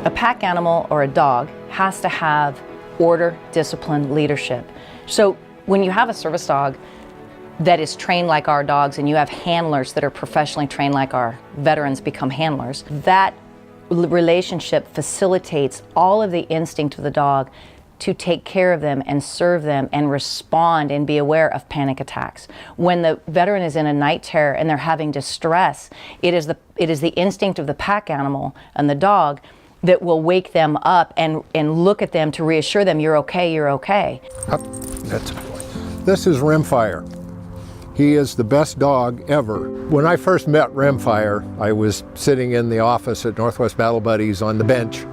A pack animal or a dog has to have order, discipline, leadership. So when you have a service dog that is trained like our dogs and you have handlers that are professionally trained like our veterans become handlers, that relationship facilitates all of the instinct of the dog to take care of them and serve them and respond and be aware of panic attacks. When the veteran is in a night terror and they're having distress, it is the instinct of the pack animal and the dog that will wake them up and look at them to reassure them, you're okay, you're okay. That's a boy. This is Rimfire. He is the best dog ever. When I first met Rimfire, I was sitting in the office at Northwest Battle Buddies on the bench,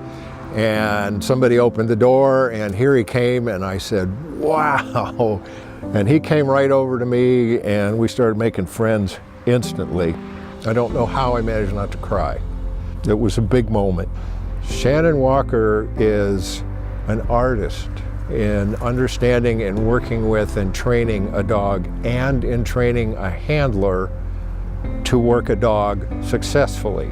and somebody opened the door, and here he came, and I said, wow. And he came right over to me, and we started making friends instantly. I don't know how I managed not to cry. It was a big moment. Shannon Walker is an artist in understanding and working with and training a dog, and in training a handler to work a dog successfully.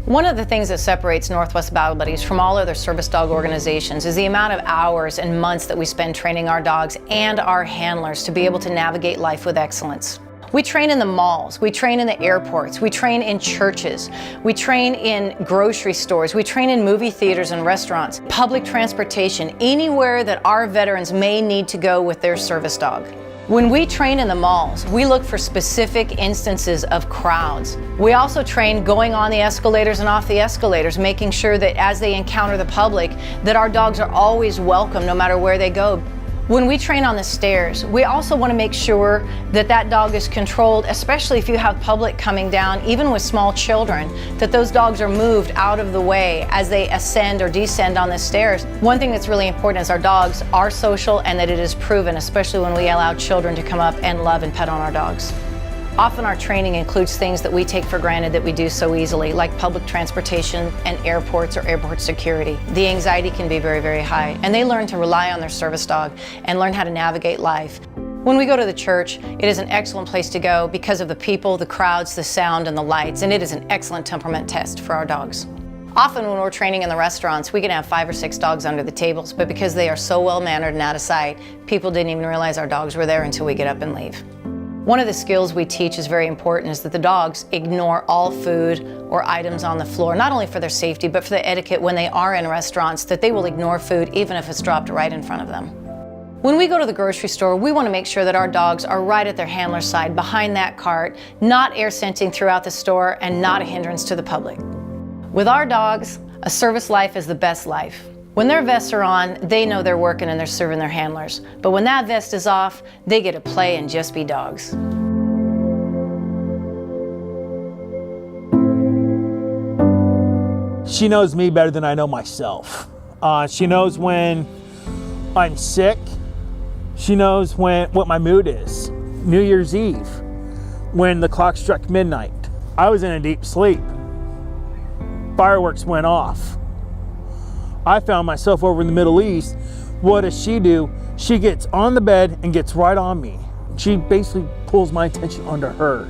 One of the things that separates Northwest Battle Buddies from all other service dog organizations is the amount of hours and months that we spend training our dogs and our handlers to be able to navigate life with excellence. We train in the malls, we train in the airports, we train in churches, we train in grocery stores, we train in movie theaters and restaurants, public transportation, anywhere that our veterans may need to go with their service dog. When we train in the malls, we look for specific instances of crowds. We also train going on the escalators and off the escalators, making sure that as they encounter the public, that our dogs are always welcome no matter where they go. When we train on the stairs, we also want to make sure that that dog is controlled, especially if you have public coming down, even with small children, that those dogs are moved out of the way as they ascend or descend on the stairs. One thing that's really important is our dogs are social, and that it is proven, especially when we allow children to come up and love and pet on our dogs. Often our training includes things that we take for granted that we do so easily, like public transportation and airports or airport security. The anxiety can be very, very high, and they learn to rely on their service dog and learn how to navigate life. When we go to the church, it is an excellent place to go because of the people, the crowds, the sound, and the lights, and it is an excellent temperament test for our dogs. Often when we're training in the restaurants, we can have 5 or 6 dogs under the tables, but because they are so well-mannered and out of sight, people didn't even realize our dogs were there until we get up and leave. One of the skills we teach is very important is that the dogs ignore all food or items on the floor, not only for their safety, but for the etiquette when they are in restaurants, that they will ignore food even if it's dropped right in front of them. When we go to the grocery store, we want to make sure that our dogs are right at their handler's side, behind that cart, not air scenting throughout the store, and not a hindrance to the public. With our dogs, a service life is the best life. When their vests are on, they know they're working and they're serving their handlers. But when that vest is off, they get to play and just be dogs. She knows me better than I know myself. She knows when I'm sick. She knows what my mood is. New Year's Eve, when the clock struck midnight, I was in a deep sleep. Fireworks went off. I found myself over in the Middle East. What does she do? She gets on the bed and gets right on me. She basically pulls my attention onto her.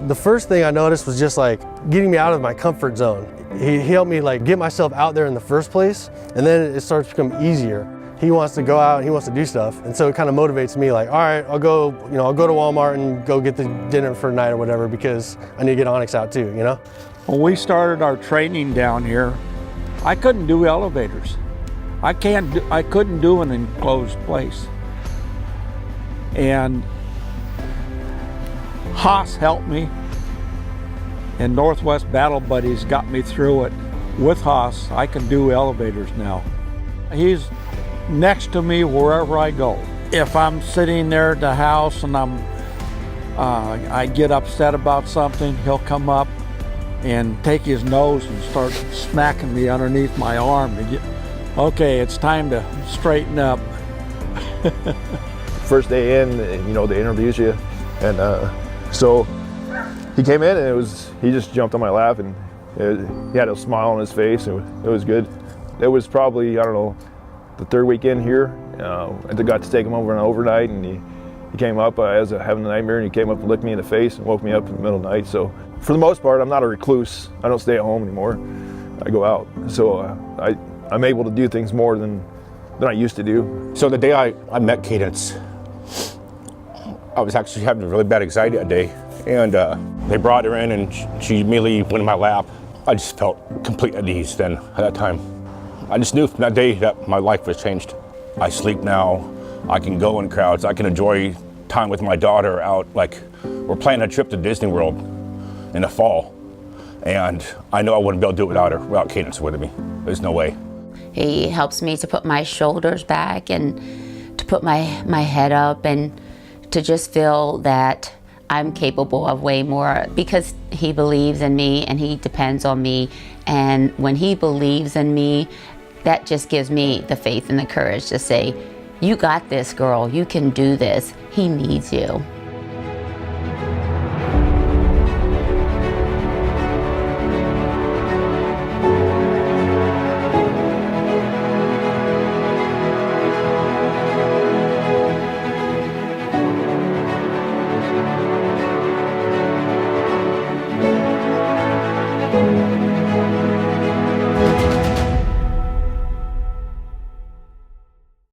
The first thing I noticed was just like getting me out of my comfort zone. He helped me like get myself out there in the first place, and then it starts to become easier. He wants to go out and he wants to do stuff, and so it kind of motivates me like, all right, I'll go to Walmart and go get the dinner for tonight or whatever, because I need to get Onyx out too, When we started our training down here, I couldn't do elevators. I couldn't do an enclosed place. And Haas helped me, and Northwest Battle Buddies got me through it. With Haas, I can do elevators now. He's next to me wherever I go. If I'm sitting there at the house and I get upset about something, he'll come up and take his nose and start smacking me underneath my arm. Okay, it's time to straighten up. First day in, they introduce you, and so he came in and he just jumped on my lap, and he had a smile on his face, and it was good. It was probably, I don't know, the 3rd weekend here. I got to take him over an overnight, and he came up. I was having a nightmare, and he came up and licked me in the face and woke me up in the middle of the night. So for the most part, I'm not a recluse. I don't stay at home anymore. I go out. So I'm able to do things more than I used to do. So the day I met Cadence, I was actually having a really bad anxiety that day, and they brought her in and she immediately went in my lap. I just felt complete at ease then at that time. I just knew from that day that my life was changed. I sleep now, I can go in crowds, I can enjoy time with my daughter out, like we're planning a trip to Disney World in the fall, and I know I wouldn't be able to do it without her, without Cadence with me. There's no way. He helps me to put my shoulders back and to put my head up and to just feel that I'm capable of way more, because he believes in me and he depends on me. And when he believes in me, that just gives me the faith and the courage to say, you got this, girl, you can do this. He needs you.